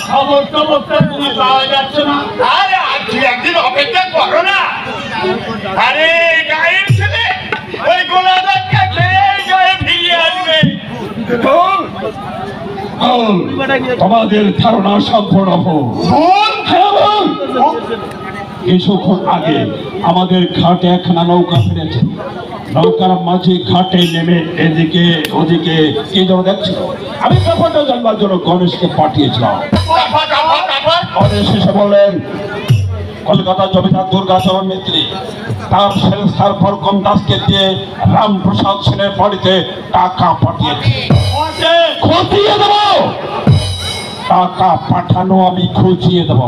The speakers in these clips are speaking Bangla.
খবর টবর পাওয়া যাচ্ছে না। আরে একদিন অপেক্ষা করো না। আরে গায়ের ছেলে ওই গোলাদারকে খেয়ে গায়ে ফিরিয়ে আসবে। তোমাদের ধারণা সম্পূর্ণ ভুল। কিছুক্ষণ আগে আমাদের ঘাটে একখানা নৌকা ফিরেছে। নৌকার মাঝে ঘাটে নেমে এদিকে ওদিকে কি যেন দেখছিল। আমি ব্যাপারটা জানবার জন্য গণেশকে পাঠিয়েছিলাম। গণেশ এসে বললেন কলকাতা জমিদার দুর্গাচরণ মিত্রি তার শেরস্তার বরকম দাসকে দিয়ে রামপ্রসাদ সেনের বাড়িতে টাকা পাঠিয়েছে। খতিয়ে দেব, টাকা পাঠানো আমি খুঁজিয়ে দেব।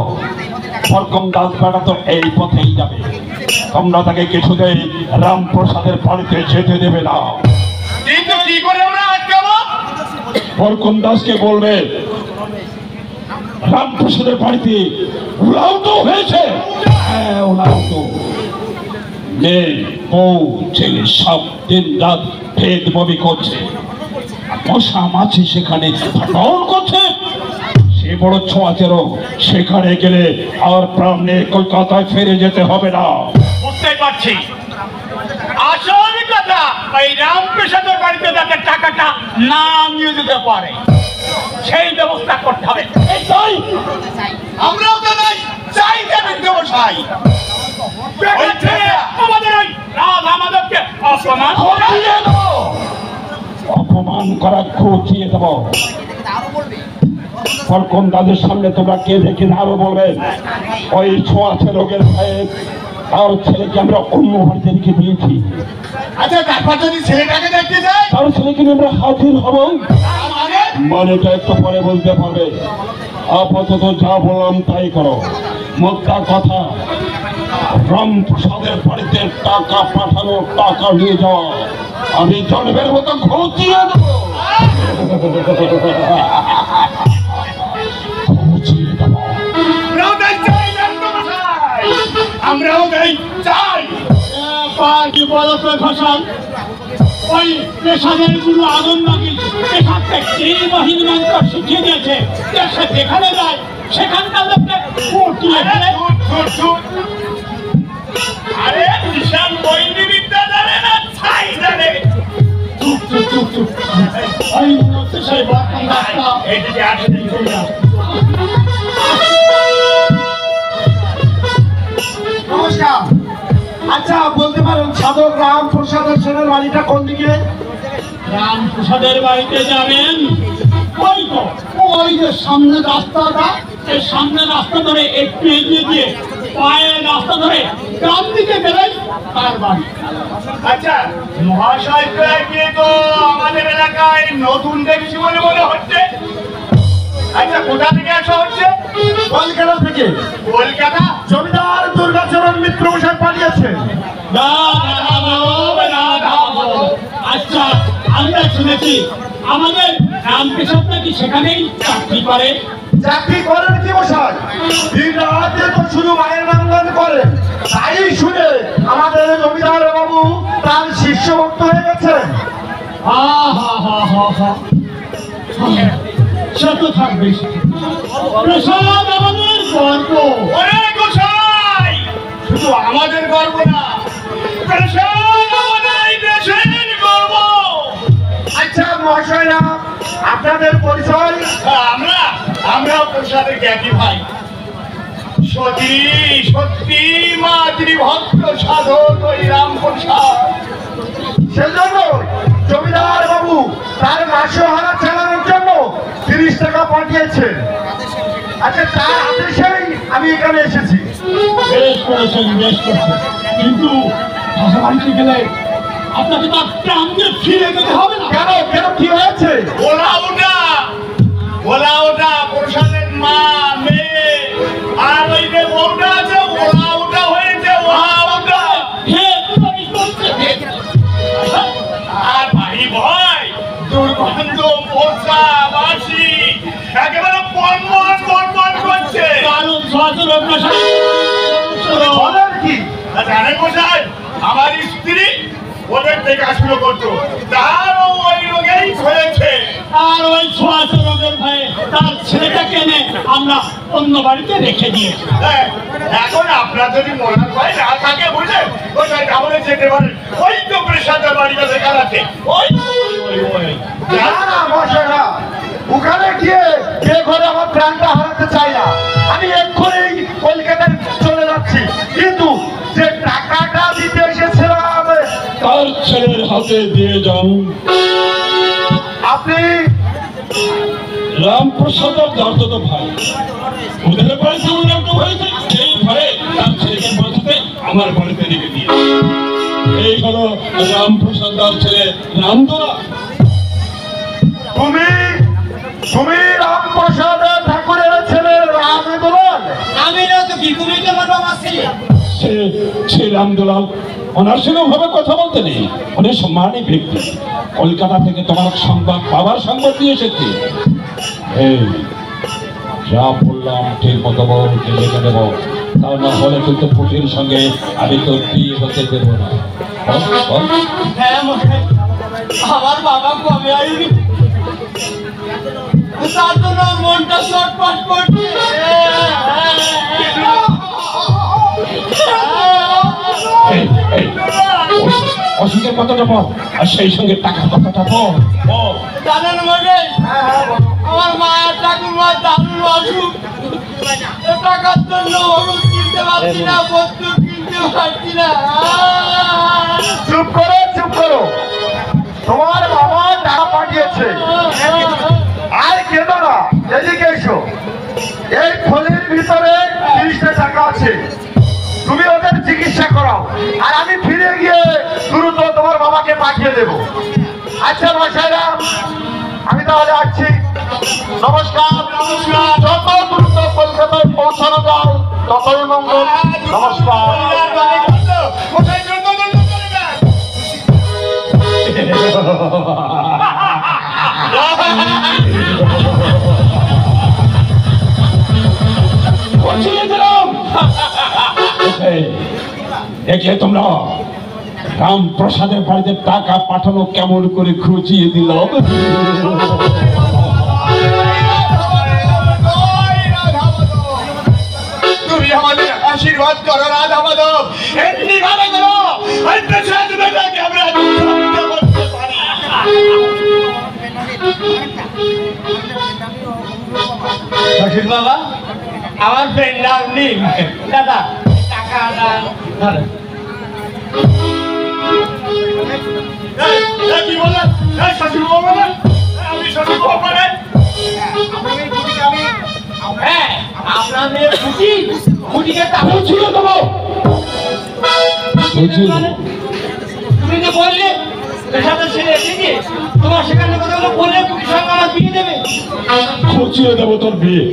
বরকম দাস বেড়া তো এই পথেই যাবে। তোমরা তাকে কিছুতেই রামপ্রসাদের বাড়িতে যেতে দেবে না। কিন্তু কি করে আমরা আটকাবো? বরকম দাসকে বলবে রামপ্রসাদের বাড়িতে উড়াউটো হয়েছে। হ্যাঁ, উড়াউটো মেয়ে বউ ছেলে সব দিন রাত ভেদ বমি করছে। মশা মাছি সেখানে ফাটন করছে। সে বড় ছোঁয়াচে রোগ। সেখানে গেলে আর প্রাণ নিয়ে কলকাতায় ফিরে যেতে হবে না। বুঝতে পারছি। আসল কথা ওই রামপ্রসাদের বাড়িতে যাতে টাকাটা না নিয়ে যেতে পারে সেই ব্যবস্থা করতে হবে। আমরাও তো নাই চাই দেবেন দেবসাই। আমাদের ওই রাজ আমাদেরকে অপমান অপমান করা খুঁজিয়ে দেব। বরকম দাদের সামনে তোমরা কে দেখে আরো বলবে ওই ছোঁয়াচে রোগের ভয়ে আর ছেলেকে আমরা অন্য বাড়িতে রেখে দিয়েছি। আচ্ছা, তারপর যদি ছেলেটাকে দেখতে যাই তার ছেলেকে নিয়ে আমরা হাজির হব। মানেটা একটু পরে বলতে পারবে। আপাতত যা বললাম তাই করো। মোদ্দা কথা রামপ্রসাদের বাড়িতে টাকা পাঠানো, টাকা নিয়ে যাওয়া আমি জন্মের মতো ঘুচিয়ে দেবো। আমরাও তাই চাই। ওই পেশাদের গুরু আগুন নাকি পেশাকে এই মহিন মন্ত্র শিখিয়ে দিয়েছে। যেখানে যায় সেখানকার লোককে আরে বিশাল বৈদ্য বিদ্যা জানে না ছাই জানে। নমস্কার। আচ্ছা, বলতে পারেন সাধক রামপ্রসাদের সেনের বাড়িটা কোন দিকে? রামপ্রসাদের বাড়িতে যাবেন ওই তো ওই যে সামনে রাস্তাটা, এই সামনে রাস্তা ধরে একটু এগিয়ে গিয়ে পায়ের রাস্তা ধরে ডান দিকে গেলেই তার বাড়ি। আচ্ছা মহাশয়, তো আমাদের এলাকায় নতুন দেখছি বলে মনে হচ্ছে। আচ্ছা, কোথা থেকে আসা হচ্ছে? কলকাতা থেকে। কলকাতা? জমিদার দুর্গাচরণ মিত্র মশাই পাঠিয়েছেন। আচ্ছা, আমরা শুনেছি আমাদের রামপ্রসাদ নাকি সেখানেই চাকরি করে। চাকরি করেন কি মশাই? দিন রাতে তো শুধু মায়ের নামগান করে। তাই শুনে আমাদের জমিদার বাবু তার শিষ্য ভক্ত হয়ে গেছেন। সে তো থাকবে। প্রসাদ আমাদের গর্ব। শুধু আমাদের গর্ব না, প্রসাদ আমাদের দেশের গর্ব। আচ্ছা মহাশয়রা, আপনাদের পরিচয়? আমরা প্রসাদের জ্ঞাতি ভাই। সতী সত্যি মাতৃভক্ত সাধক ওই রামপ্রসাদ। সেজন্য জমিদার বাবু তার মাসহারা চালানোর জন্য 30 টাকা পাঠিয়েছেন। আচ্ছা, তার আদেশেই আমি এখানে এসেছি। বেশ করেছেন, বেশ করেছেন। কিন্তু বাড়িতে গেলে আপনাকে তার প্রাণ দিয়ে ফিরে যেতে হবে না। কেন কেন কি হয়েছে? ওটা প্রসাদের মা মেয়ে আর ওই যে বউটা আছে ওটা হয়েছে ছোঁয়াচুর প্রাসাদে বলেন কি? জানেন মশাই, আমার স্ত্রী ওদের দেখাশুনো করতো, তারও ওই রোগেই হয়েছে। আর ওই ছোঁয়াচুর রোগের ভয়ে তার ছেলেটাকে এনে আমরা অন্য বাড়িতে রেখে দিয়েছি। হ্যাঁ, এখন আপনার যদি মরার ভয় না থাকে বুঝলেন, ওই আমারে যেতে পারেন, ওই তো প্রেসাদের বাড়িটা দেখা যাচ্ছে, ওই না না মশাইরা, ওখানে গিয়ে ঘরে আমার প্রাণটা হারাতে চাই না। আমি এক্ষুনি কলকাতায় চলে যাচ্ছি, কিন্তু যে টাকাটা দিতে এসেছিলাম তার ছেলের হাতে দিয়ে যান। আপনি রামপ্রসাদের দার্থত ভাই, ওদের বাড়িতে উন্নত হয়েছে, সেই ভয়ে তার ছেলেকে বাঁচাতে আমার বাড়িতে রেখে দিয়ে। এই হলো রামপ্রসাদ দার ছেলে রামদোলা। তুমি তুমি রামপ্রসাদের ঠাকুরের ছেলে রামদোলাল? আমি না তো কি, তুমি তো আমার বাবা ছিলে। সে রামদোলাল ওনার সঙ্গে ভাবে কথা বলতে নেই, উনি সম্মানী ব্যক্তি। কলকাতা থেকে তোমার সংবাদ বাবার সংবাদ দিয়ে এসেছি। এই যা বললাম ঠিক মতো বলতে লেগে দেবো, তা না হলে কিন্তু পুটির সঙ্গে আমি তোর বিয়ে হতে দেবো না। বল, বল। হ্যাঁ মশাই, আমার বাবা কবে আসবি? তার জন্য মনটা ছটফট করছে। এই, এই, অসুখের কথাটা বল, আর সেই সঙ্গে টাকার কথাটা বল, বল। জানেন মশাই, আমার মায়ের ঠাকুরমার দারুণ অসুখ। টাকার জন্য ওষুধ কিনতে পারছি না, বস্তু কিনতে পারছি না। চুপ করো। তোমার বাবা টাকা পাঠিয়েছে, আর কেন না, এদিকে এসো। এই থলির ভিতরে 30টা টাকা আছে, তুমি ওদের চিকিৎসা করাও, আর আমি ফিরে গিয়ে দ্রুত তোমার বাবাকে পাঠিয়ে দেব। আচ্ছা মশাইরা, আমি তাহলে আসছি। নমস্কার। যত দ্রুত কলকাতায় পৌঁছানো যায় ততই মঙ্গল। নমস্কার। কোথায় জন্য দেখলে তোমরা রামপ্রসাদের বাড়িতে টাকা পাঠানো কেমন করে খুঁজিয়ে দিল। তুমি আমাদের আশীর্বাদ করো রাধা মাধব, এমনি ভাবে করো ওই প্রসাদ বেটাকে আমরা রক্ষা করতে পারি। রশিদ বাবা, আমার ফ্রেন্ড নাম নিম। দাদা টাকাটা কি বললেন? শ্বশুর বাবা বলেন, আমি শ্বশুর বাবা বলেন। হ্যাঁ, আপনার মেয়ে ফুটি, ফুটিকে টাকা বুঝিয়ে দেবো, বুঝিয়ে দেবো। তুমি যে বললে পেশাদার ছেলে এসেছে, তোমার সেখানে কথাগুলো বললে ফুটির সঙ্গে আমার বিয়ে দেবে। খুঁচিয়ে দেবো তোর বিয়ে।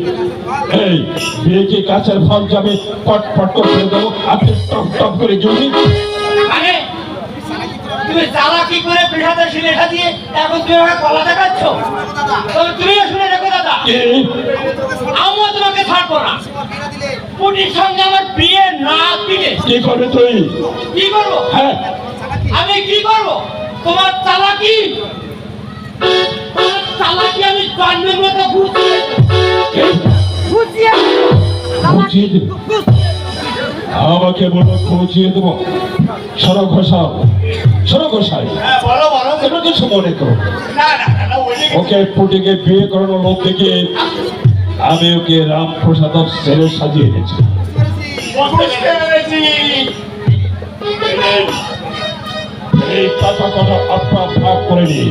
এই বিয়েকে কাছের ফল যাবে, পট করে দেবো, আপনি টপ টপ করে জমি। মানে তুমি চালাকি করে পেশাদার ছেলে দিয়ে এখন তুমি আমাকে কলা দেখাচ্ছ? তবে তুমিও শুনে দেখো দাদা, আমিও তোমাকে ছাড়বো না। ফুটির সঙ্গে আমার বিয়ে না দিলে কি করবে তুই? কি করবো? হ্যাঁ, আমি কি করবো? তোমার চালাকি আমি জন্মের মতো খুঁচিয়ে দেবো। আমাকে বলো খুঁচিয়ে দেবো। সরো ঘোষাই, হ্যাঁ বলো বলো। কোনো কিছু মনে করো না না না, ওই ওকে পুটিকে বিয়ে করানোর লোক থেকে আমি ওকে রামপ্রসাদের ছেলে সাজিয়ে এনেছি। বুঝতে পেরেছি। এই টাকা কটা আপনার ভাগ করে নিই।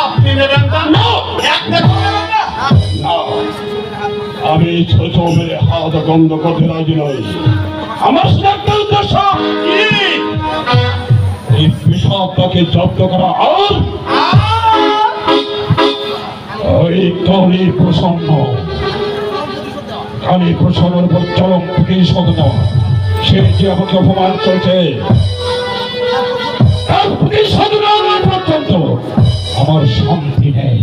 আপনি নেবেন না? একটা নেবেন না? না, আমি ছোট মেরে হাত বন্ধ করতে রাজি নই। আমার শুধু একটা উদ্দেশ্য, কি? এই বিষয়টাকে জব্দ করা আর ওই কালী প্রসন্ন উপর চরম প্রতিশোধ নেওয়া। সে যে আমাকে অপমান করেছে, তার প্রতিশোধ নেওয়া পর্যন্ত আমার শান্তি নেই।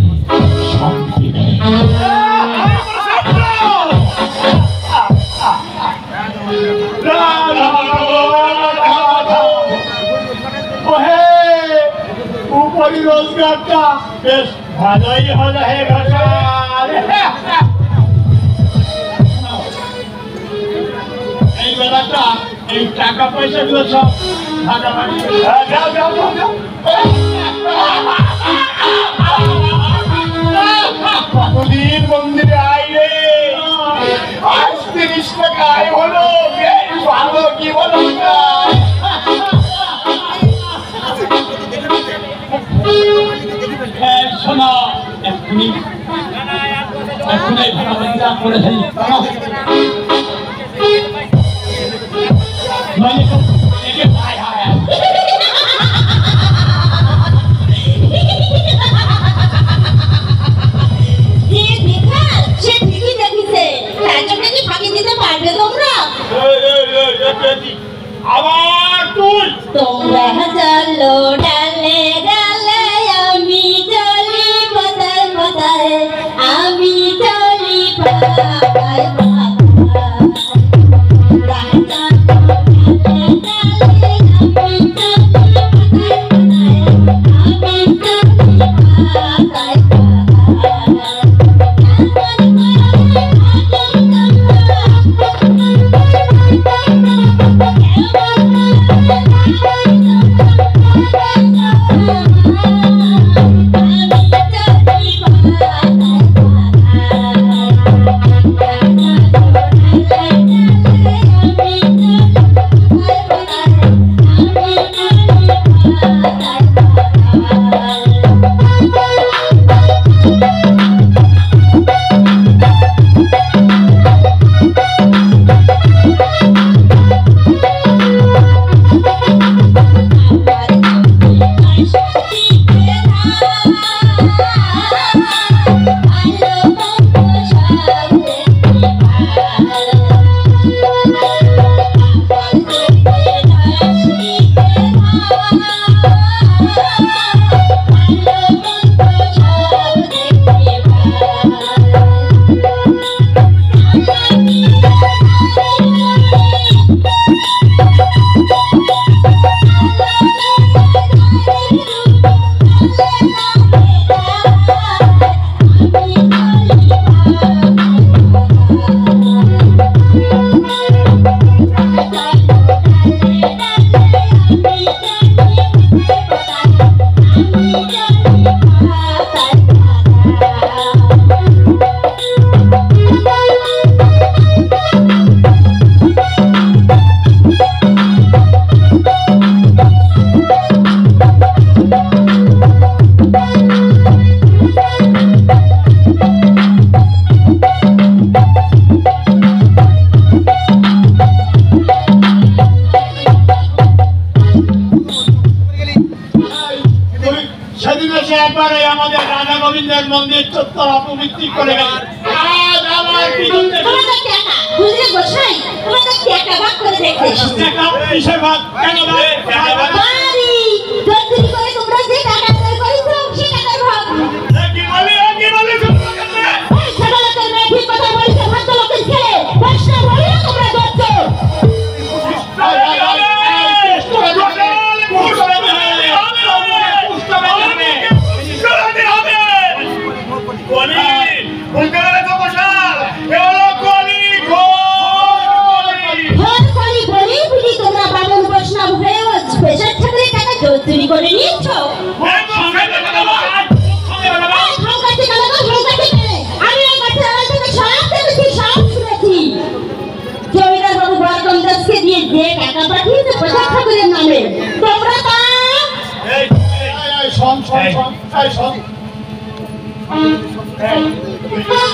রোজগারটা বেশ ভালোই হলো হে ঘোষাল। এই বেলাটা এই টাকা পয়সা গুলো সব ভাগাভাগি করে। যাও যাও যাও যাও। কতদিন মন্দিরে আইলে আজ 30 টাকা আয় হলো, বেশ ভালো, কি বলো না? শোনো, এক্ষুনি ভাগাভাগিটা করে ফেলি। আবার তুই তোমরা চলো ডালে ডালে, আমি চলি পাতায় পাতায়, আমি চলি পাতায় পাতায়। তোমরা চলো ডালে ডালে, আমি চলি পাতায় পাতায়, আমি চলি পাতায় একবারে আমাদের রাধা গোবিন্দের মন্দির চত্বর অপবিত্র করে গেল। আজ আবার বিদ্যুতের তোমাদের টাকা বুঝলে গোসাই, তোমাদের টাকা ভাগ করে দেখেছি। টাকা কিসের ভাগ? কেন ভাগ? বাড়ি দর্শন করে তোমরা যে টাকা আদায় করেছো সে টাকার ভাগ। কি বলে ওই ছোট লোকের মেয়ে ঠিক কথা বলছে, ভদ্র লোকের ছেলে বৈষ্ণব হলেও তোমরা করছো। চুরি করে নিয়েছো? আমি ওই বাচ্চা থেকে সব দেখেছি, সব শুনেছি। জমিদার বাবু বরকম দাসকে দিয়ে যে টাকা পাঠিয়েছে প্রসাদ ঠাকুরের নামে, তোমরা তা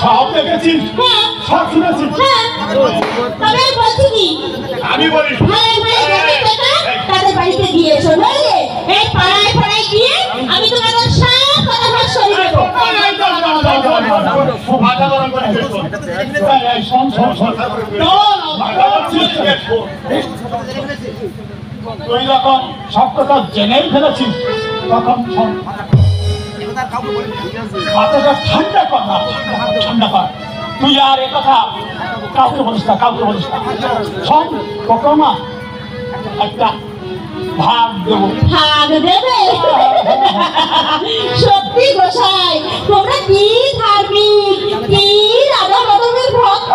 সব দেখেছিস, সব শুনেছিস। তবে আমি বলছি কি, আমি বলি ভাই ভাই যাদের টাকা তাদের বাড়িতে দিয়ে এসো, নইলে এই পাড়ায় পাড়ায় গিয়ে আমি তোমাদের সব কথা ভাগ সরিয়ে দেবো। মাথা গরম করে তুই যখন সব কথা জেনেই ফেলেছিস তখন মাথাটা ঠান্ডা কর না, ঠান্ডা কর। তুই আর এ কথা কাউকে বলিস না, কাউকে বলিস না। শোন তোকে না একটা ভাগ দেবো। ভাগ দেবে? সত্যি গোসাই, তোমরা কি ধার্মিক, কি রাধা মাধবের ভক্ত।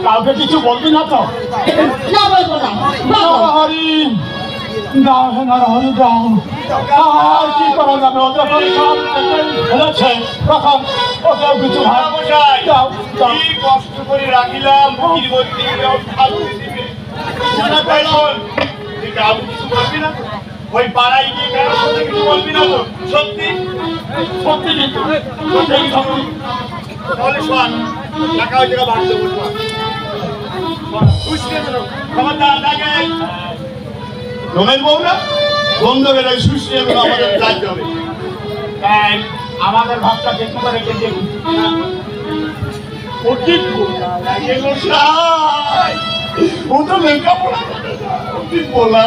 কাউকে কিছু বলবি না তো? না, বলবো না। হরি দাও, হরি দাও। আর কি করা যাবে? ও যখন সব ফেলেছে তখন ওকেও কিছু ভাগ দাও। কি কষ্ট করে রাখিলাম, মুখির মধ্যে গেলেও ঠাকুর দিবে। আমি কিছু বলবি না তো? ওই পাড়ায় গিয়ে কারোর সাথে কিছু বলবি না তো? সত্যি সত্যি কিন্তু তাহলে শোন, টাকা ওই জায়গা ভাগ দেবো। খবরদার থাকে রমেশ বউ না বন্ধ গেলে সুস্থ আমাদের যাইতে হবে। তাই আমাদের ভাবটা দেখতে পারে কে দেখি। ও তো লেখাপড়া বলা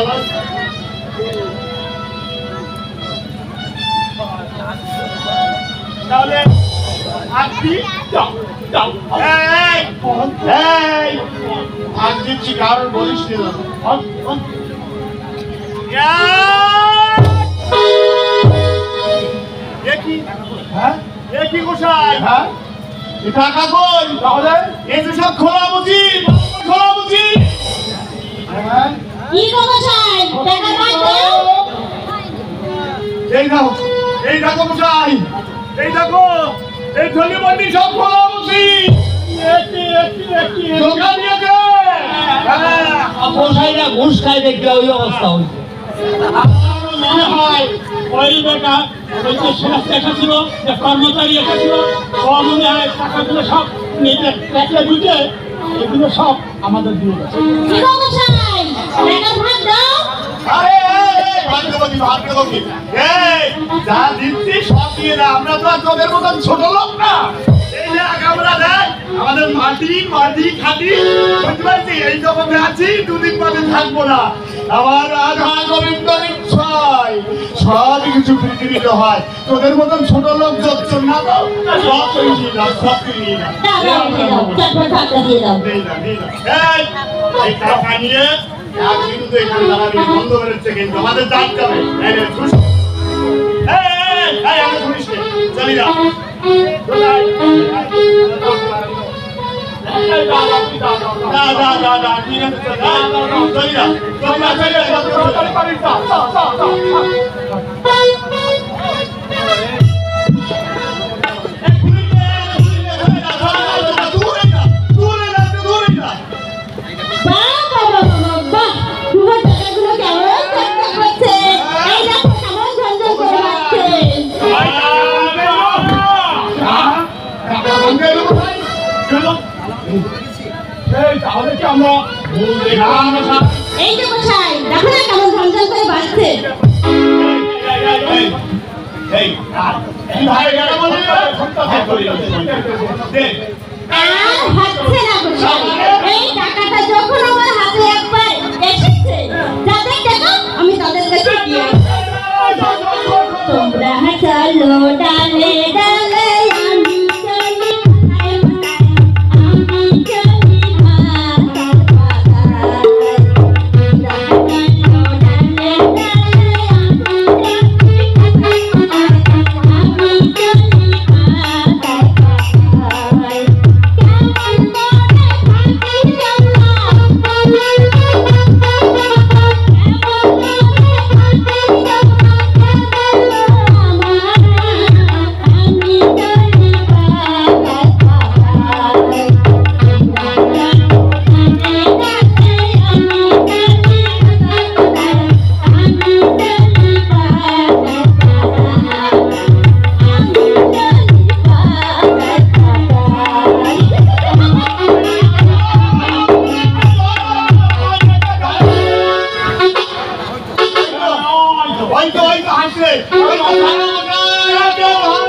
তাহলে আপনি আজ দিচ্ছি কারণ বলিস কি গোসাই টাকা কই? তাহলে এই যে সব খোলা বুঝি খোলা বুঝি কি গো গোসাই, টাকা ভাগ দাও। এই দেখো এই দেখো গোসাই, এই দেখো এই ধনী মন্দির সব খোলা বুঝি দোকান নিয়েছে। গোসাইরা ঘুষ খায় দেখলে ওই অবস্থা হয়েছে। মনে হয় ওই বেটা ওই যে শেষ এসেছিল, যে কর্মচারী এসেছিল, ও মনে হয় টাকাগুলো সব নিজের প্যাকে ঢুকে এগুলো সব আমাদের দিয়ে গেছে। কি গো গোসাই, টাকা ভাগ দাও। আরে ভাগ্যবতী ভাগ্যবতী এই যা দিচ্ছি সব দিয়ে না, আমরা তো আর তোদের মতন ছোট লোক না। এই যে আমরা দেখ আমাদের মাটি মাটি খাটি বুঝতে পারছি, এই জগতে আছি, দুদিন পরে থাকবো না। আমার রাধা গোবিন্দ নিশ্চয় সব কিছু পৃথিবীতে হয়, তোদের মতন ছোট লোক যখন না দাও সব তুই নিয়ে নাও, সব তুই নিয়ে নাও। দাও, দাও, দিয়ে দাও, চটপট ভাগটা দিয়ে দাও। এই টাকা নিয়ে এক মিনিট এখানে দাঁড়াবি, বন্ধ বেরোচ্ছে কিন্তু আমাদের যাইতে হবে। আমরা শুনিস চলি না তাহলে কি আমরা এই যে গোসাই, দেখো না কেমন ঝনঝন করে বাজছে। আর হচ্ছে না গোসাই, এই টাকাটা যখন আমার হাতে একবার এসেছে, যাদের টাকা আমি তাদের কাছে দিয়ে তোমরা চলো ডালে ডালে, আমি চলি পাতায় পাতায়, আমি চলি পাতায় পাতায়। তোমরা চলো ডালে ডালে, আমি চলি পাতায় পাতায়, আমি চলি পাতায় পাতায়। কেমন করে থাকি জানলা, কেমন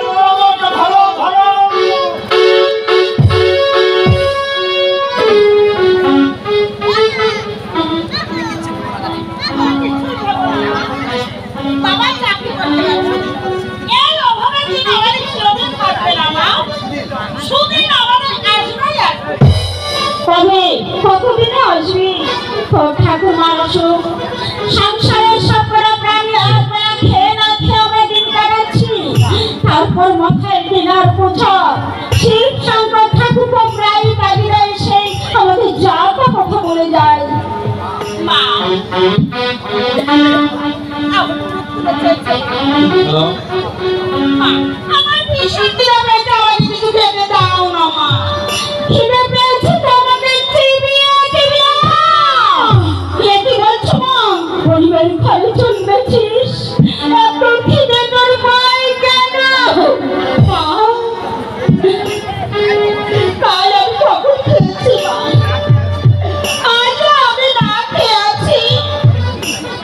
কতদিনে আসবি? ও ঠাকুমার অসুখ, সংসারের সব করা প্রাণী আর বেলা খেয়ে না খেয়ে আমরা দিন কাটাচ্ছি। তারপর মাথায় দিনার বোঝা, শিব শঙ্কর ঠাকুরপো প্রায় কাজীরা এসে আমাদের যা তা কথা বলে যায়। মা আমার ভীষণ গ্রামে যাওয়ার কিছু খেতে দাও না মা, খিদে পেয়েছে তো আমাকে চিবিয়ে চিবিয়ে খাও। কি বলছো মা? পরিবার খালি চলবেছিস, এত খিদে তোর ভাই কেন? মা কাল আমি কখন খেয়েছি মা, আজ আমি না খেয়ে আছি।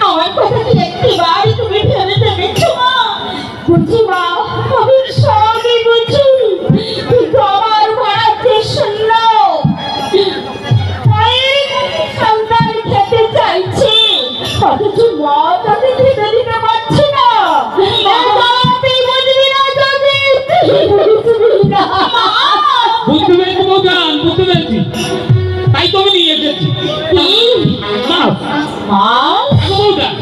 আমার কথা কি একটিবার তুমি ভেবে দেখেছো মা? বুঝি মা, আমি সবই বুঝি, কিন্তু আমার ভাড়াতে শূন্য। সন্তান খেতে চাইছি, অথচ মা তাকে খেতে দিতে পারছি না। তুই বুঝবি না যদি, বুঝবি না। বুঝতে পেরেছি বৌজান, বুঝতে পেরেছি, তাই তো আমি নিয়ে এসেছি মাছ। মাছ? বৌজান,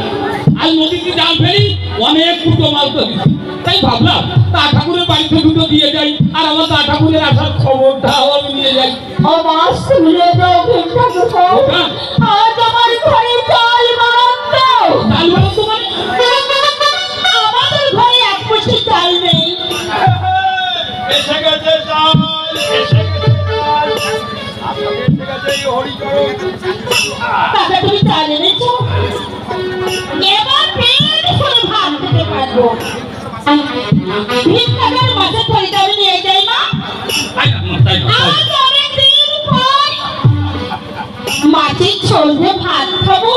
আজ নদীতে জাল ফেলি, অনেক ফুটো মাছ তো দিচ্ছি, তাই ভাবলাম তা ঠাকুরের বাড়িতে দুটো দিয়ে যাই, আর আমার তা ঠাকুরের আসার খবরটাও আমি নিয়ে যাই। আমার শুনে যাও ভেঙে দেখো, আজ আমার ঘরে চাল বরাদ্দ। চাল বরাদ্দ মানে? আমাদের ঘরে এক মুঠি চাল নেই। এসে গেছে চাল, এসে গেছে চাল, আপনাকে এসে গেছে এই হরিচরণ। কাকা তুমি চাল এনেছো? এবার পেট ভরে ভাত খেতে পারবো। ভিক্ষাকের মাঝে থলিটা আমি নিয়ে যাই মা। তাই না, তাই না, তাই না। আজ অনেকদিন পর মাছের ঝোল দিয়ে ভাত খাবো।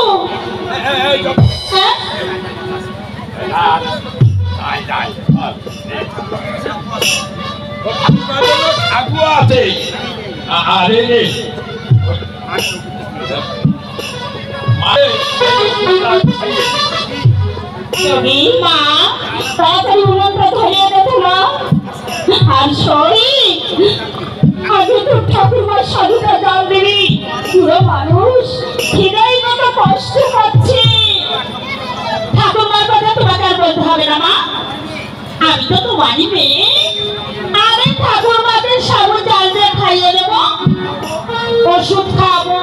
হ্যাঁ? ঠাকুর আছে। আরে রে তুমি মা তাড়াতাড়ি উনুনটা ধরিয়ে দেখো মা। আর শরীর আগে তো ঠাকুরমার সাধুটা জাল দিবি, পুরো মানুষ খিদাই মতো কষ্ট পাচ্ছে। ঠাকুরমার কথা তোমাকে আর বলতে হবে না মা, আমি তো তোমারই মেয়ে। আরে ঠাকুরমাকে সাধু জাল দিয়ে খাইয়ে দেব, ওষুধ খাবো,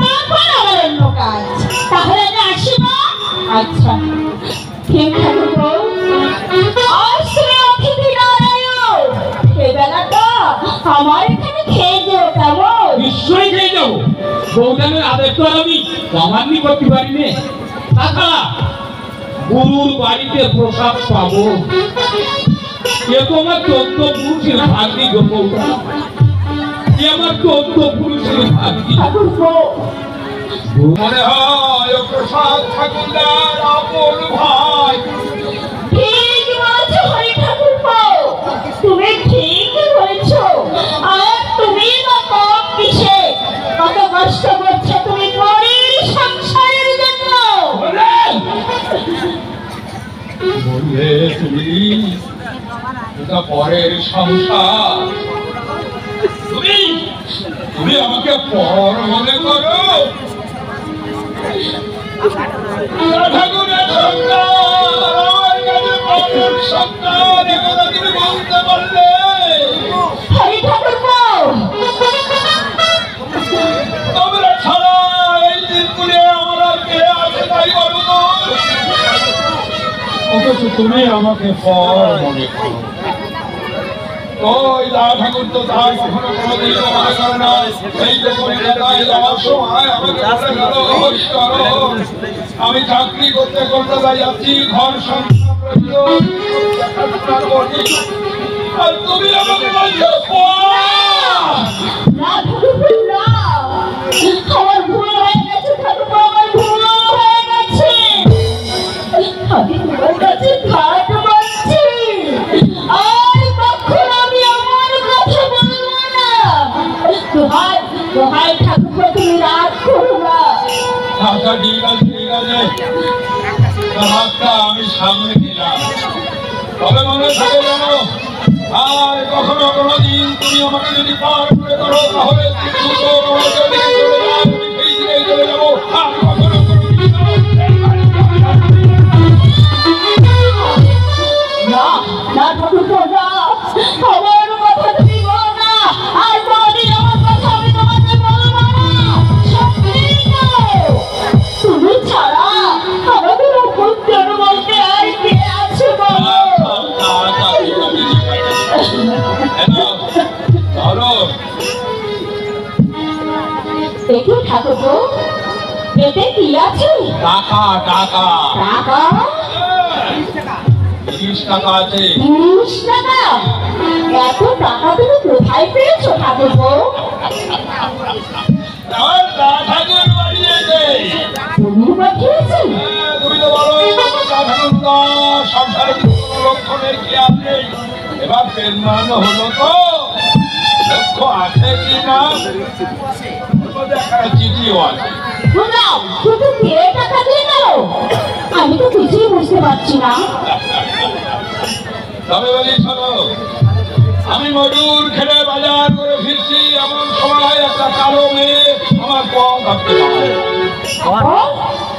তারপর আবার অন্য কাজ। তাহলে আমি আসি মা। আচ্ছা ঠিক ঠাকুরপো, আজ তুমি অতিথি নারায়ণ, এই বেলাটা আমার এখানে খেয়ে যেও কেমন? নিশ্চয়ই খেয়ে যাবো। বৌজানের আদেশ তো আর আমি অমান্য করতে পারি নে। তাছাড়া গুরুর বাড়িতে প্রসাদ পাবো, এ তো আমার 14 পুরুষের ভাগ্যি গো বৌজা, এ আমার 14 পুরুষের ভাগ্যি। ঠাকুরপো মনে হয় ও প্রসাদ ঠাকুরদার আপন ভাই। ঠিক বলেছো হরি ঠাকুরপো, তুমি ঠিক বলেছো। আর তুমি বা কম কিসে কত কষ্ট করছো তুমি গরিব সংসারের জন্য। বললে তুমি এটা পরের সংসার, তুমি তুমি আমাকে পর মনে করো। ঠাকুরের সন্তান, আমার কাছে পরের সন্তান, একথা তুমি বলতে পারলে? হরি ঠাকুরপো তোমরা ছাড়া এই দিনগুলি আমার আর কে আছে তাই বলো তো। অথচ তুমি আমাকে পর মনে করো। ওই দা ঠাকুর তো তাই কখনো কোনোদিন মনে করে না। এই যে কলিকাতায় যাওয়ার সময় আমাকে বলে গেল, করো আমি চাকরি করতে কলকাতায় যাচ্ছি, ঘর সংসার রইল, দেখাশোনা করি, আর তুমি আমাকে বলছো না ঠাকুরপো না, আমার ভুল হয়ে গেছে ঠাকুরপো, আমার ভুল হয়ে গেছে। আমি তোমার কাছে ঘাট বাঁধছি, আর কখন আমি আমার কথা বলবো না। দোহাই দোহাই ঠাকুরপো তুমি রাগ করো না। আচ্ছা ঠিক আছে, ঠিক আছে, হাতটা আমি সামনে দিলাম, তবে মনে থাকে জানো, আর কখনো কোনোদিন তুমি আমাকে যদি পার করে করো তাহলে কিন্তু চলে যাও, আমি সেই দিকেই চলে যাবো। দেখি ঠাকুর গো, এতে কি আছে? টাকা টাকা টাকা? 30 টাকা আছে। 30 টাকা? এত টাকা তুমি কোথায় পেয়েছো ঠাকুর গো? আমার দা ঠাকুর বাড়িয়েছে। তুমি পাঠিয়েছেন? তুমি তো বলো দা ঠাকুর তো সংসারে কোনো লক্ষণের কি আছে? এবার পেরমানো হলো তো লক্ষ্য আছে কি না একটা চিঠিও আছে। বুঝলাম, কিন্তু কে টাকা দিয়ে গেল? আমি তো কিছুই বুঝতে পারছি না। তবে বলি শোনো, আমি মজুর খেলে বাজার করে ফিরছি, এমন সময় একটা কালো মেয়ে আমার পথ আটকে দাঁড়ায়। তারপর?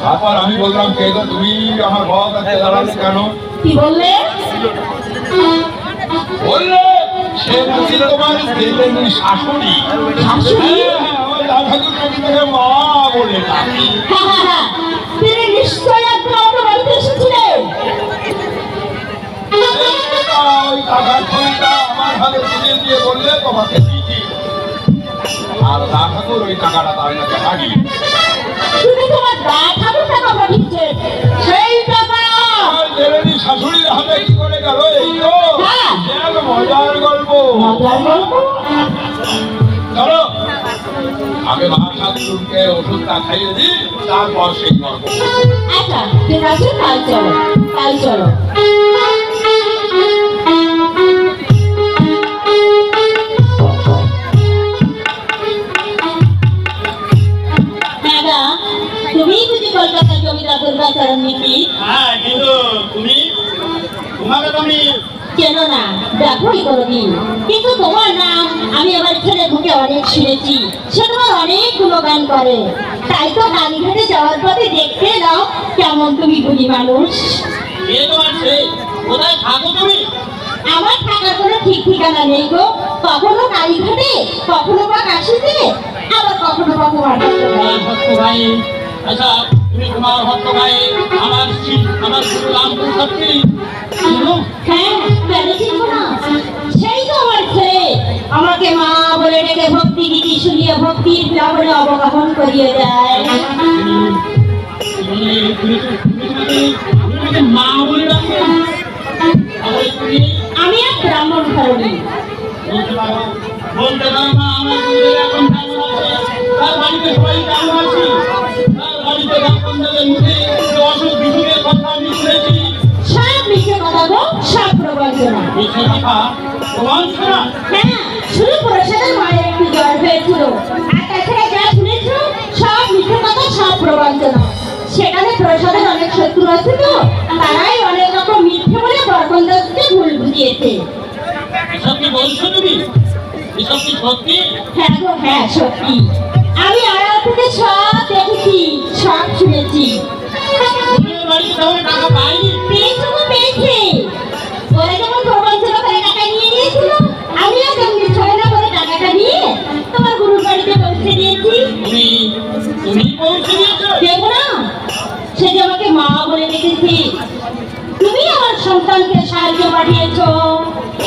তারপর আমি বললাম, কে গো তুমি? আমার পথ আটকে দাঁড়ালে কেন? কি বললে? বললে সে নাকি তোমার দেবেনি শাশুড়ি। শাশুড়ি? হ্যাঁ, আমার দাদাকে নাকি তাকে মা বলে ডাকে। তিনি নিশ্চয় একদিন আমাদের বাড়িতে এসেছিলেন। ওই টাকার খড়িটা আমার হাতে তুলে দিয়ে বললে তোমাকে দিচ্ছি, আর দা ঠাকুর ওই টাকাটা তার কাছে হারিয়ে। তুমি তোমার দা ঠাকুর টাকা পাঠিয়েছেন, সেই টাকা আমার দেবেনি শাশুড়ির হাতে কি করে গেল? এই তো হ্যাঁ। এক মজার গল্প। মজার গল্প? চলো আগে মা ঠাকুরকে ওষুধটা খাইয়ে দিই, তারপর সেই গল্প। আচ্ছা ঠিক আছে, কাল চলো, কাল চলো। দাদা, তুমি বুঝি কলকাতা জমিদার দুর্গাচরণ নাকি? হ্যাঁ, কিন্তু তোমাকে তো আমি চেনো না, দেখোই কোনোদিন, কিন্তু তোমার নাম আমি আমার ছেলে মুখে অনেক শুনেছি। সে তোমার অনেক গুণগান করে, তাই তো কালীঘাটে যাওয়ার পথে দেখতে এলাম কেমন তুমি বুড়ি মানুষ। এ তোমার ছেলে, কোথায় থাকো তুমি? আমার থাকার কোনো ঠিক ঠিকানা নেই গো, কখনো কালীঘাটে, কখনো বা কাশিতে, আবার কখনো বা তোমার তোমার ভক্ত ভাই, আচ্ছা তুমি তোমার ভক্ত ভাই আমার গুরু রামপ্রসাদ কি চিনো? হ্যাঁ, কেন চিনব না? সেই তো আমার ছেলে, আমাকে মা বলে ডেকে ভক্তি গীতি শুনিয়ে ভক্তির প্লাবনে অবগাহন করিয়ে দেয়। তুমি মা বলে ডাকো, তাহলে তুমি আমি এক ব্রাহ্মণ ধর্মী। বলতে পারো না আমার গুরুদেব এখন কেমন আছে, তার বাড়িতে সবাই কেমন আছে, তার বাড়িতে ব্রাহ্মণদের মুখে অসুখ বিসুখের কথা আমি শুনেছি। সব মিথ্যে কথা গো, সব প্রবঞ্চনা। মিথ্যে কথা প্রবঞ্চনা? হ্যাঁ, শুধু প্রসাদের মায়ের একটু জ্বর হয়েছিল, আর তাছাড়া যা শুনেছ সব মিথ্যে কথা, সব প্রবঞ্চনা। সেখানে প্রসাদের অনেক শত্রু আছে তো, তারাই অনেক রকম মিথ্যে বলে বরকন্দাজকে ভুল বুঝিয়েছে। এসব কি বলছো তুমি? এসব কি সত্যি? হ্যাঁ গো, হ্যাঁ সত্যি। আমি আড়াল থেকে সব দেখেছি, সব শুনেছি। তোমার বাড়িতে তাহলে টাকা পাইনি? পেয়েছো গো, পেয়েছে। ওরা যেমন প্রবঞ্চনা করে টাকা নিয়ে নিয়েছিল, আমিও তেমনি ছয়না করে টাকাটা নিয়ে তোমার গুরুর বাড়িতে পৌঁছে দিয়েছি। তুমি পৌঁছে দিয়েছো? দেখো না, সে যে আমাকে মা বলে ডেকেছি। তুমি আমার সন্তানকে সাহায্য পাঠিয়েছো।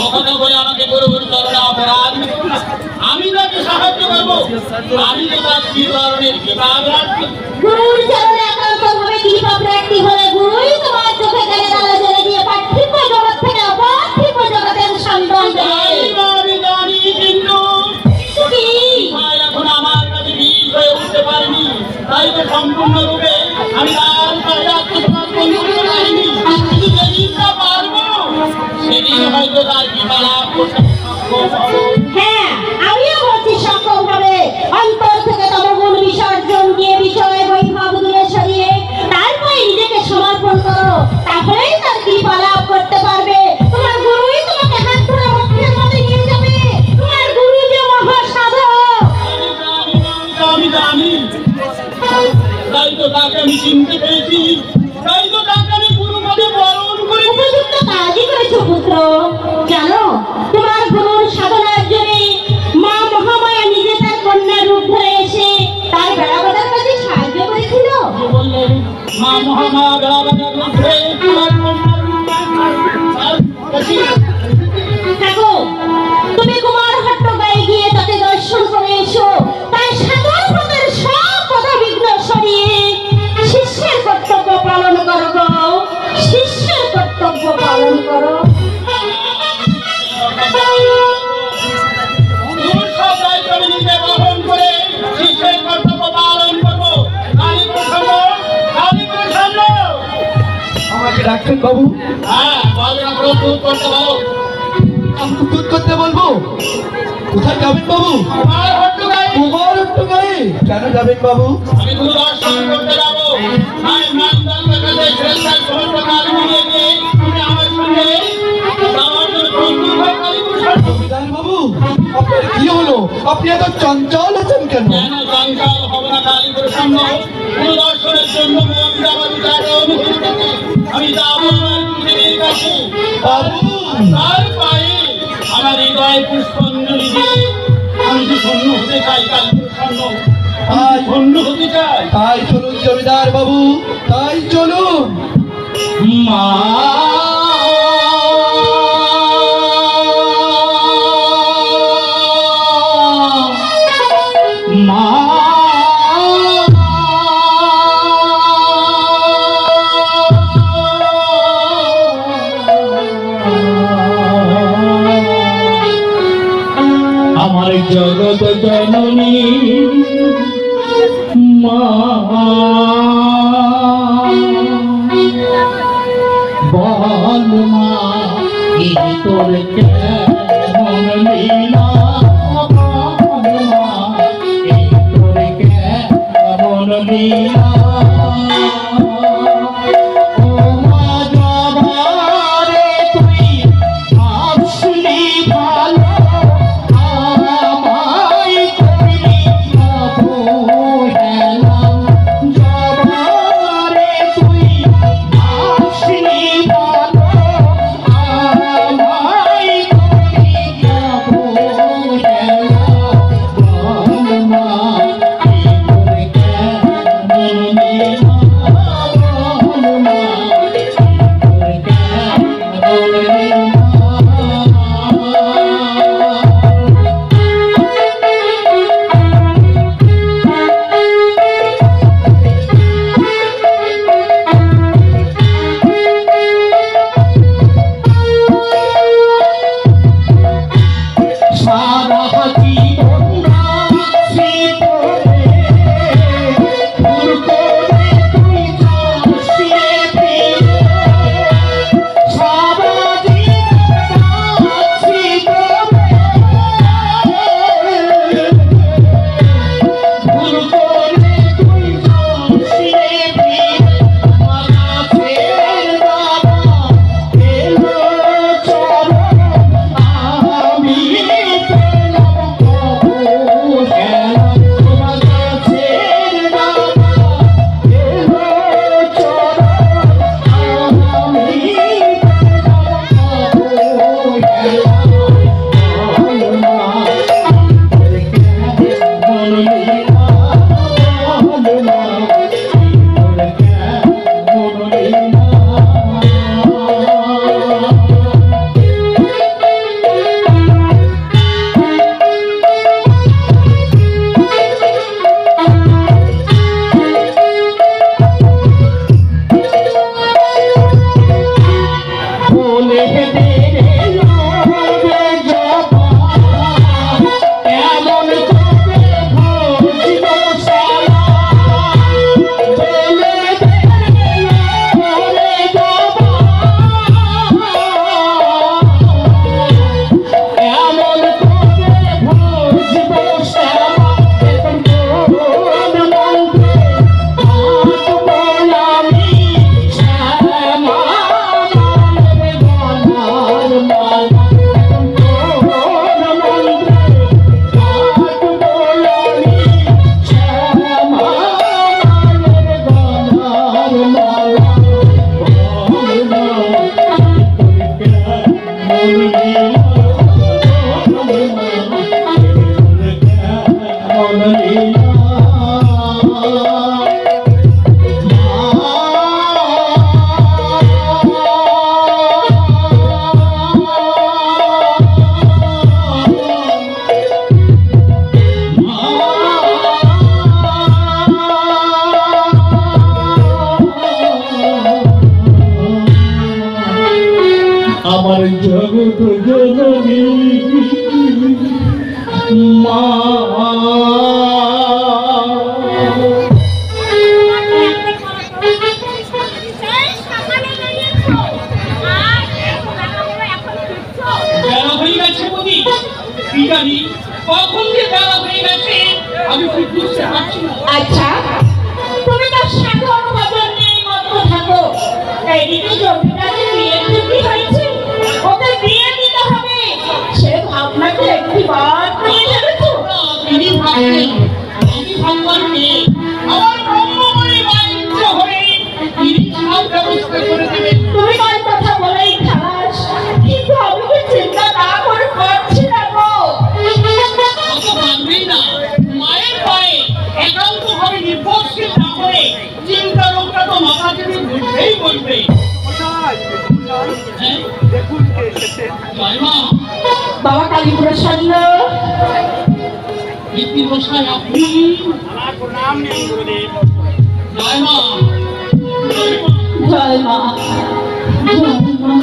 ও কথা বলে আমাকে গুরুর চরণে অপরাধ। আমি তাকে সাহায্য করবো, আমি তো তার কি ধরনের কিতাব রাখবো। গুরুর চরণে একান্ত ভাবে কৃপা প্রাপ্তি হলে গুরুই তোমার চোখে গেলে তালা জেলে দিয়ে পার্থিব জগৎ থেকে অপার্থিব জগতের সন্তান দেবে। আমি জানি, কিন্তু কি? ভাই এখন আমার কাছে বীজ হয়ে উঠতে পারেনি, তাই তো সম্পূর্ণরূপে আমি তার কাছে আত্মসমর্পণ করতে পারিনি। কিন্তু যেদিনটা পারবো সেদিন হয়তো তার কৃপা লাভ করতে সক্ষম হবো। হ্যাঁ, আমিও বলছি সক্ষম হবে। অন্তর থেকে তমগুণ বিসর্জন দিয়ে বিষয় বৈভব দূরে সরিয়ে তারপরে নিজেকে সমর্পণ করো, তাহলেই তার কৃপা লাভ করতে পারবে। তোমার গুরুই তোমাকে হাত ধরে মুখের মধ্যে নিয়ে যাবে। তোমার গুরু যে মহাসাধক। আমি জানি, তাই তো তাকে আমি চিনতে পেরেছি, তাই তো তাকে আমি গুরুপদে বরণ করেছি। উপযুক্ত কাজই করেছো পুত্র। জানো, তোমার গুরুর সাধনার জন্য মা মহামায়া নিজে তার কন্যার রূপ ধরে এসে তার বেড়াবাদার কাজে সাহায্য করেছিল। বললেন মা মহামায়া বেড়াবাজার মধ্যে তোমার কন্যার রূপ আর থাকো, তুমি কুমার হট্ট গায়ে গিয়ে তাকে দর্শন করে এসো। তার সকল প্রকার আমাকে ডাকছেন বাবু? হ্যাঁ, বলবে না, প্রস্তুত করতে বলো। আমি প্রস্তুত করতে বলবো? কোথায় যাবেন বাবু? আমার হট্টু গায়ে। তোমার একটু গায়ে কেন যাবেন বাবু? আমি গুরু দর্শন করতে যাবো। আমি নামদান দেখাতে শ্রেষ্ঠার সমস্ত কাজ মিলিয়ে দিয়ে তুমি আমার সঙ্গে যাওয়ার জন্য প্রস্তুত হয়ে কালীপুর সরো। জমিদার বাবু, আপনার কি হলো? আপনি এত চঞ্চল আছেন কেন? কেন চঞ্চল হব না কালীপুর সঙ্গে? গুরু দর্শনের জন্য মন যাবার বিচারে অনুভূতি থেকে আমি যাবো আমার পৃথিবীর কাছে। বাবু তার পায়ে আমার হৃদয় পুষ্পাঞ্জলি দিয়ে আমি যে ধন্য হতে চাই কালীপুর সঙ্গে। তাই ধন্য হতে চাই। তাই চলুন জমিদার বাবু, তাই চলুন। মা মা আমার জগৎ জননী মা বল মা এই তোর কেমন লীলা, বল মা এই তোর কেমন লীলা। ও মা জবারে তুই আসলি ভালো, আমায় করলি অবহেলা। জবারে তুই আসলি ভালো, আমায় করলি অবহেলা। বল মা এই তোর কেমন লীলা, বল মা এই তোর কেমন লীলা। সারা জীবন রাখছি তোরে, ভুল করে তুই যাস রে ফিরে। সারা জীবন রাখছি তোরে, ভুল করে তুই যাস রে ফিরে। মারা ছেড়ে বাবা এলো চরণ, আমি বলে দে রে লোরে জবা, এমন করে ভজিব সালা। বলে দে রে লোরে জবা, এমন করে ভজিব সালা। এখন কোন মন্ত্রে ডাকবো আমি শ্যামা। আমার জগৎ জননী মা। কখন যে বেলা হয়ে গেছে আমি ঠিক বুঝতে পারছি না। আচ্ছা, তুমি তো সাধারণ বাজার নিয়ে মত থাকো। এইদিকে জমিটাকে বিয়ে ঠিক হয়েছে, ওকে বিয়ে দিতে হবে, সে ভাবনাকে একটিবার নিয়ে ভেবেছো? তিনি ভাবছেন আমি ভাববার মেয়ে আমার ব্রহ্মময়ী বাণিজ্য হয়ে তিনি সব ব্যবস্থা করে দেবেন। তুমি ওই কথা বলেই খালাস, কিন্তু আমি কি চিন্তা না করে পারছি না গো। অত ভাববেই না, মায়ের পায়ে একান্ত ভাবে নির্ভরশীল না করে চিন্তা রোগটা তো মাথা থেকে বুঝতেই বলবে। হ্যাঁ? জয় মা, বাবা কালীপ্রসন্ন, ভিত্তি মশাই আপনি? আমার প্রণাম নেই গুরুদেব। জয় মা, জয় মা। জয় মা, জয় মা।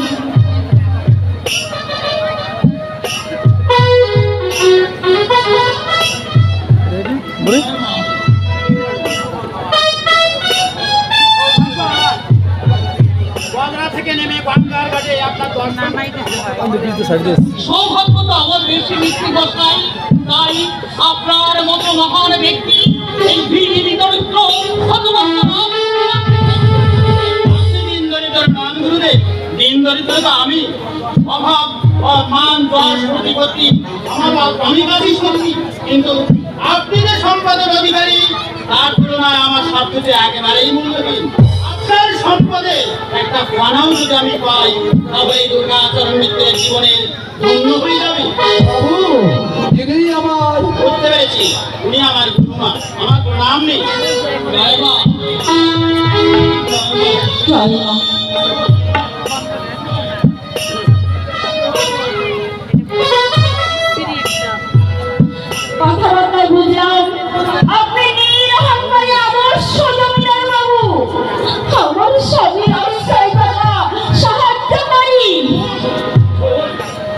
সৌভাগ্য তো আমার বেশি মিষ্টি বসাই, তাই আপনার মতো মহান ব্যক্তি এই ভিড়ি দরিদ্র দিন দরিদ্র মান গুরুদেব, দিন দরিদ্র তো আমি, অভাব মান দশ প্রতিপত্তি আমার আমি কাজই সত্যি, কিন্তু আপনি যে সম্পদের অধিকারী তার তুলনায় আমার সবকিছু একেবারেই মূল্যহীন। আপনার সম্পদে একটা ফানাও যদি আমি পাই তবে এই দুর্গাচরণ মিত্রের জীবনের ধন্য হয়ে যাবে। আমার বুঝতে পেরেছি, উনি আমার গুরুমা, আমার কোনো নাম নেই। জয় মা, জয় মা। কথাবার্তায় বুঝলাম আপনি নিরহংকারী আদর্শ জমিদার বাবু, আমার স্বামীর আশ্রয় দাতা সাহায্যকারী।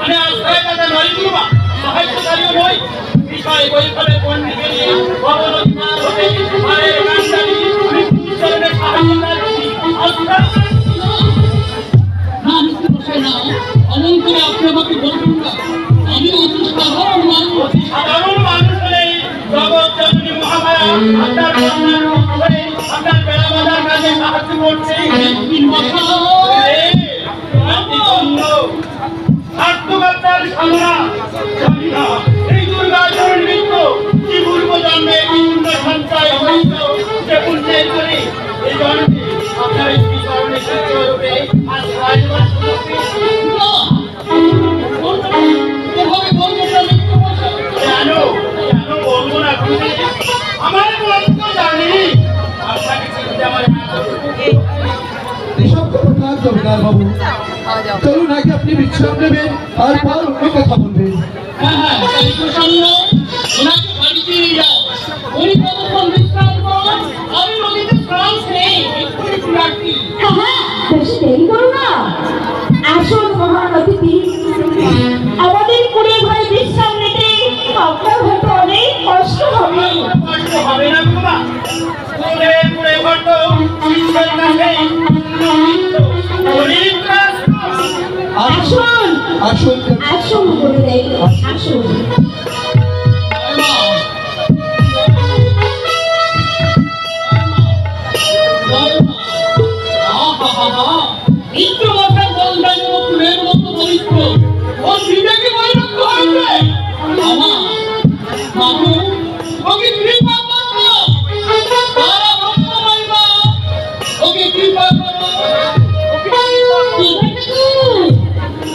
আমি আশ্রয়দাতা নই গুরুমা, সাহায্যকারীও নই। বিষয় বৈফলে পণ্ডিত নিয়ে ভগবতী মা হতে মায়ের কান্ডারি মৃত্যুর চরণে সাহায্যকারী অমন করে আপনি আমাকে বলবেন না, আমি অতি সাধারণ মানুষ। সাধারণ মানুষ হলে জগৎ জননী মহামায়া আপনার কন্যার রূপ ধরে আপনার বেড়া বাঁধার কাজে সাহায্য করছে। স্বার্থকর্তার সামনা জানি না এই দুর্গাচরণ নৃত্য কি পূর্ব জন্মে কি পুণ্য সঞ্চয় হয়েছিল, সে পুণ্যের করে এই জন্মে আপনার একটি চরণে সত্যরূপে আশ্রয় কেন কেন বলবো না গুরুদেব, আমার মন তো জানি আপনাকে চিনতে আমার এসব কথা জমিদার বাবু, চলুন আগে আপনি বিশ্রাম নেবেন, তারপর অন্য কথা বলবেন। হ্যাঁ হ্যাঁ, তাই প্রসন্ন ওনাকে বাড়িতে নিয়ে যাও, উনি কতক্ষণ বিশ্রাম করুন, আমি নদীতে ফ্রান্স নেই এক্ষুনি তুলে আসছি। হ্যাঁ, বেশি দেরি করো না। আসুন মহান অতিথি, আমাদের কুড়ে ঘরে বিশ্রাম নিতে আপনার হয়তো অনেক কষ্ট হবে। কষ্ট হবে না বাবা, পুরে পুরে ঘট ঈশ্বর কাছে আসুন আসুন আসুন গুরুদেব, আসুন।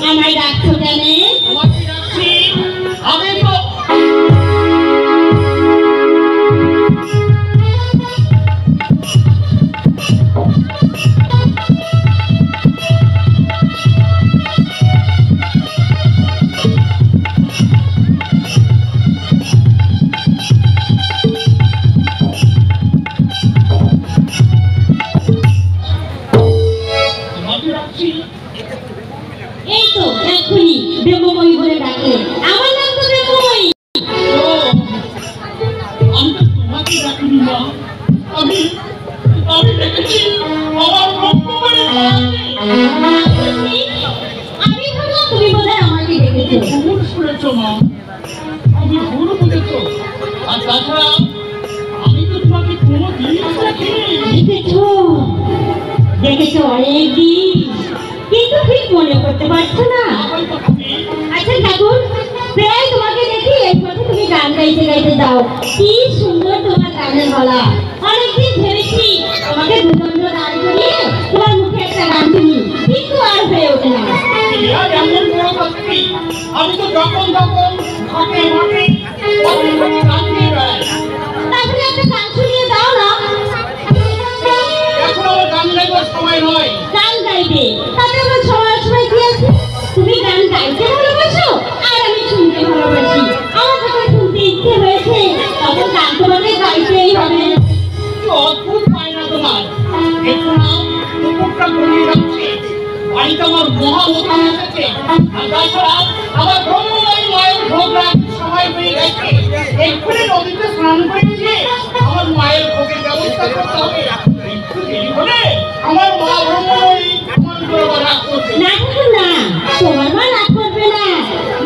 আমায় ডাকছো কেন? আমি তো এই তো এখনই ব্রহ্মময়ী বলে ডাকে, আমার নাম তো ব্রহ্মময়ী। আমি তো তোমাকে ডাকিনি মা, আমি দেখেছি আমার ব্রহ্মময়ী আমি ভাবলাম তুমি বোধহয় আমাকে ডেকেছো। ভুল শুনেছ মা, আমি ভুল তাছাড়া আমি তো তোমাকে কোনো দিন দেখিনি। দেখেছো অনেকদিন, কিন্তু ঠিক মনে করতে পারছো না। আচ্ছা ঠাকুর, প্রায় তোমাকে দেখি এই পথে তুমি গান গাইতে গাইতে যাও। কি সুন্দর তোমার গানের গলা। অনেকদিন ভেবেছি তোমাকে দুদণ্ড দাঁড় করিয়ে তোমার মুখে একটা গান শুনি, কিন্তু আর হয়ে ওঠে না। আমি তো যখন তখন ঘটে ঘটে গান গেয়ে বেড়াই। তাহলে একটা গান শুনিয়ে দাও না। এখন আমার গান গাইবার সময় নয়। গান গাইবে তাতে আমার সময় কি আছে? তুমি গান গাইতে ভালোবাসো আর আমি শুনতে ভালোবাসি। আমার যখন শুনতে ইচ্ছে হয়েছে তখন গান তোমাকে গাইতেই হবে। অদ্ভুত পায়না তোমার। একটু নাম কুকুরটা ঘুরিয়ে যাচ্ছে, বাড়িতে আমার মহা মতন এসেছে। আর তাছাড়া আমার ভ্রমণের মায়ের ভোগ রাখার সময় হয়ে গেছে। এক্ষুনি নদীতে স্নান করে গিয়ে আমার মায়ের ভোগের ব্যবস্থা করতে হবে। একটু দেরি হলে আমার মা ভ্রমণই আমার উপর রাগ করবে। না ঠাকুর না, তোমার মা রাগ করবে না।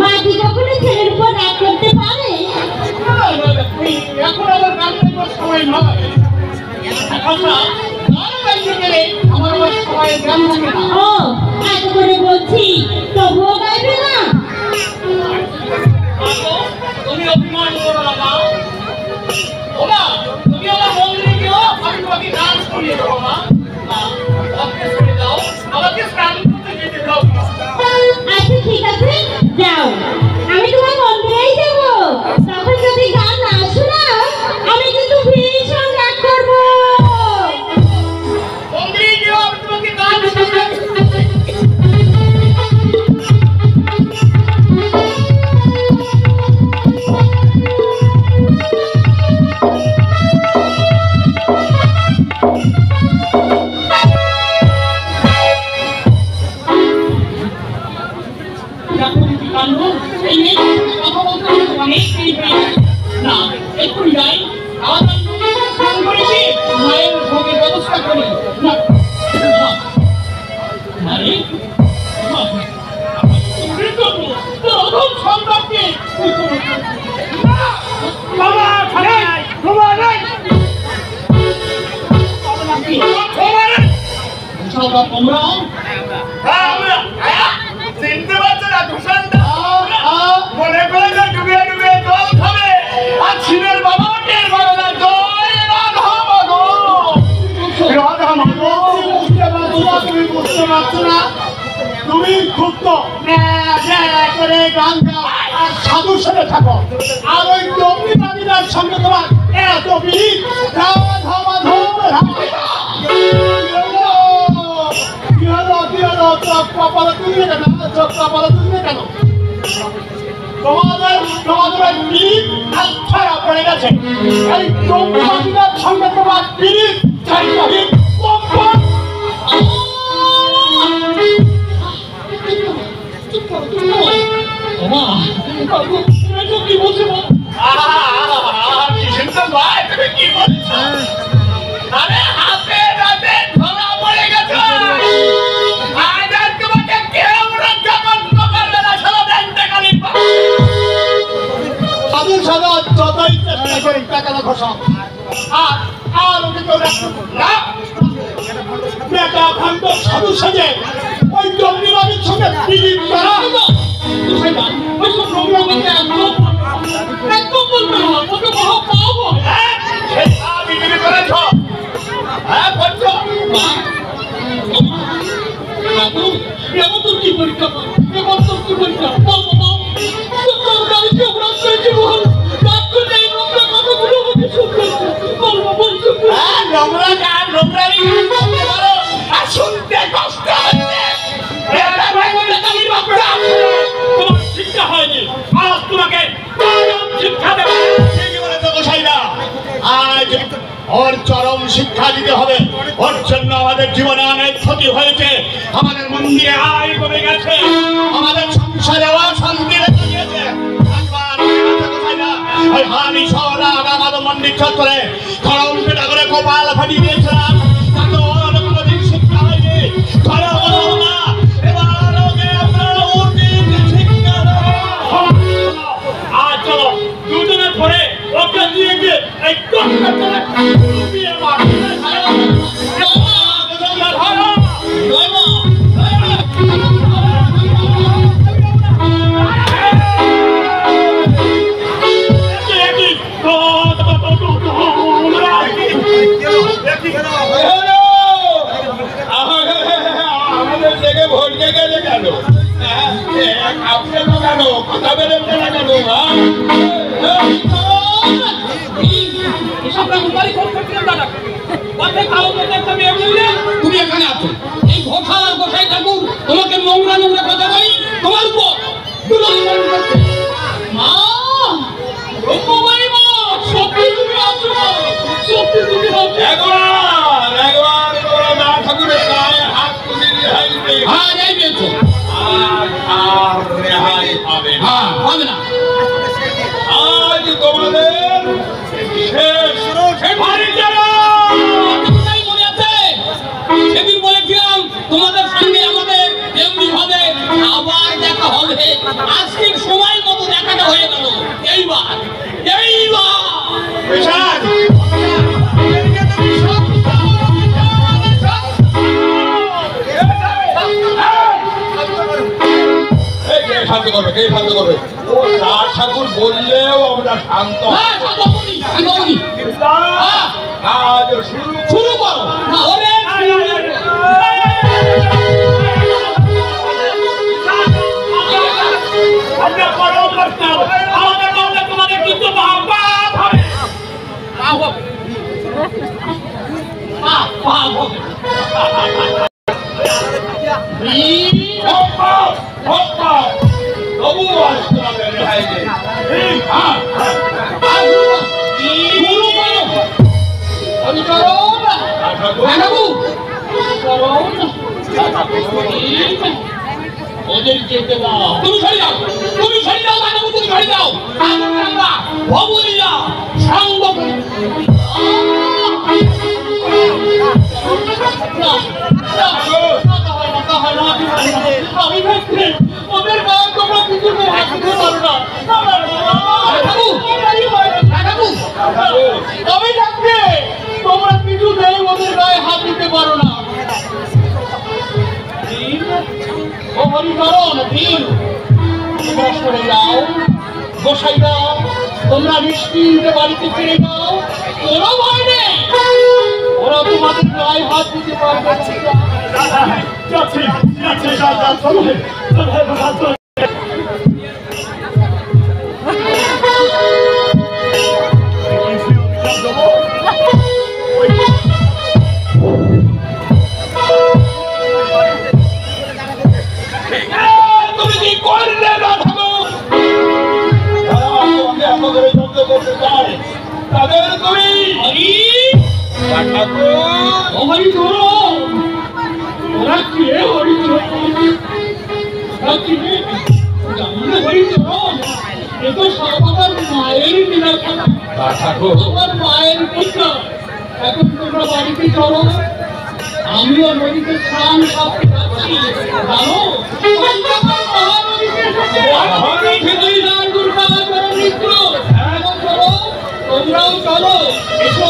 মা কি কখনো ছেলের উপর রাগ করতে পারে? এখন আমার গান গাইবার সময় নয়। আচ্ছা, গান গাইতে গেলে আমার আবার সময় গান থাকে না। ও এত করে বলছি তবুও গাইবে না? তুমি অভিমান করো না মা। ওমা, তুমি আমার মন্দিরে গিয়েও আমি তোমাকে গান শুনিয়ে দেবো মা। মা, আমাকে ছেড়ে দাও, আমাকে স্নান করতে যেতে দাও। আচ্ছা ঠিক আছে, যাও। আমি তোমার মন্দিরেই যাবো। তখন যদি গান না শোনাও আমি কিন্তু ভীষণ রাগ করবো। মন্দিরে গিয়েও আমি তোমাকে গান শোনাবো। মায়ের ভোগের ব্যবস্থা করি। চিনতে পারছো না দূষণটা? মনে করে যে ডুবে ডুবে জল খাবে আর ছিনের বাবা টের পাবে না। জয় রাধা মাধব, রাধা মাধব। তুমি বুঝতে পারছো না? তুমি ক্ষুব্ধ করে গান গাও আর সাধুর সাথে থাকো। আর ওই ডমনি বাবিদার সঙ্গে তোমার এত বিলিপ। রাধা মাধব, চোখ কপালে তুলবে কেন? চোখ কপালে তুলবে কেন? তোমাদের বিলিপ আচ্ছা পড়ে গেছে। এই ডমনি বাবিদার সঙ্গে তোমার বিলিপ চাই কি বলছে মা? তুমি কি বলছো? আরে হাতে রাতে ধরা পড়ে গেছে। আজ আর তোমাকে কেউ রক্ষা করতে পারবে না। সারা ব্যাংকটা খালি সাধু সাধু যতই চেষ্টা করি টাকা ঘষা আর ওকে কেউ না। বেটা ভান্ড সাধু সাজে ওই জঙ্গি বাবির সঙ্গে বিলিপ করা হলো। ওইসব নোংরা কথা একদম বলবে না। ওকে মহা পাবো। বিক্রি করেছ? হ্যাঁ করছো। এমন তোর কি পরীক্ষা বল? এমন তোর কি পরীক্ষা বল? তোর গাড়িতে অপরাধ করেছি বল। রাগ করে এই নোংরা কথাগুলো আমাকে শুনতে বলবো বলছো। হ্যাঁ নোংরা গান নোংরামি করতে পারো আর শুনতে কষ্ট হচ্ছে। তোমার শিক্ষা হয়নি, আজ তোমাকে শিক্ষা দেবো। ঠিকই বলেছো গোসাইরা। আজ ওর চরম শিক্ষা দিতে হবে। ওর জন্য আমাদের জীবনে অনেক ক্ষতি হয়েছে। আমাদের মন্দিরে আয় কমে গেছে, আমাদের সংসারে অশান্তি লেগে গিয়েছে। ওই হানি শহরা আমাদের মন্দির চত্বরে গরম পেটা করে কপাল ফাটিয়ে দিয়েছিলাম। তাতে ওর কোনোদিন শিক্ষা হয়নি। ঘরে বলো না, এবার ওকে আপনারা উচিত শিক্ষা দেবো। আজ চলো দুজনে ধরে ওকে নিয়ে গিয়ে তুমি এখানে আছো এই ঘোষা গোসাই ঠাকুর তোমাকে নোংরা নোংরা কথা বলি তোমার উপর মা সত্যি তুমি আছো সত্যি তুমি আছো একবার তোমরা মা ঠাকুরের গায়ে হাত তুলে রেহাই দিবে। হ্যাঁ এই বেছো আর রেহাই পাবে না। হ্যাঁ হবে না আজ তোমাদের শেষ বাড়ি যারা মনে আছে সেদিন বলেছিলাম তোমাদের সঙ্গে আমাদের এমনি হবে আবার দেখা হবে আজকে সময় মতো দেখাটা হয়ে গেল এইবার শান্ত করবে কে শান্ত করবে ও চার ঠাকুর বললেও আমরা শান্ত আজ শুরু করো তোমাদের কিন্তু তবু আজ তোমাদের রেহাই নেই। ওদের যেতে দাও তুমি সরে যাও তুমি সরে যাও দাদাবু তুমি সরে যাও আমরা ভবুলিয়া সঙ্গ আমি ভাবছি ওদের গায়ে তোমরা কিছু রাখতে পারো না আমি থাকতে তোমরা কিছু নেই ওদের গায়ে হাত দিতে পারো না ও হরিকরণ দিন করে যাও গোসাই দাও তোমরা নিশ্চিন্তে বাড়িতে ফিরে যাও কোনো ভয় নেই ওরা তোমাদের গায়ে হাত দিতে পারবে তুমি কি করলে না ঠাকুর যারা তোমাকে আমাদের যত্ন করতে চায় তাদের তুমি ঠাকুর ওরা কে হরিচরণ এ তো সর্বদার মায়েরই নিরাপদ ঠাকুর আমার মায়ের পুত্র এখন তোমরা বাড়িতে চলো আমিও নদীতে স্নান করতে যাচ্ছি জানো তোমরাও চলো এসো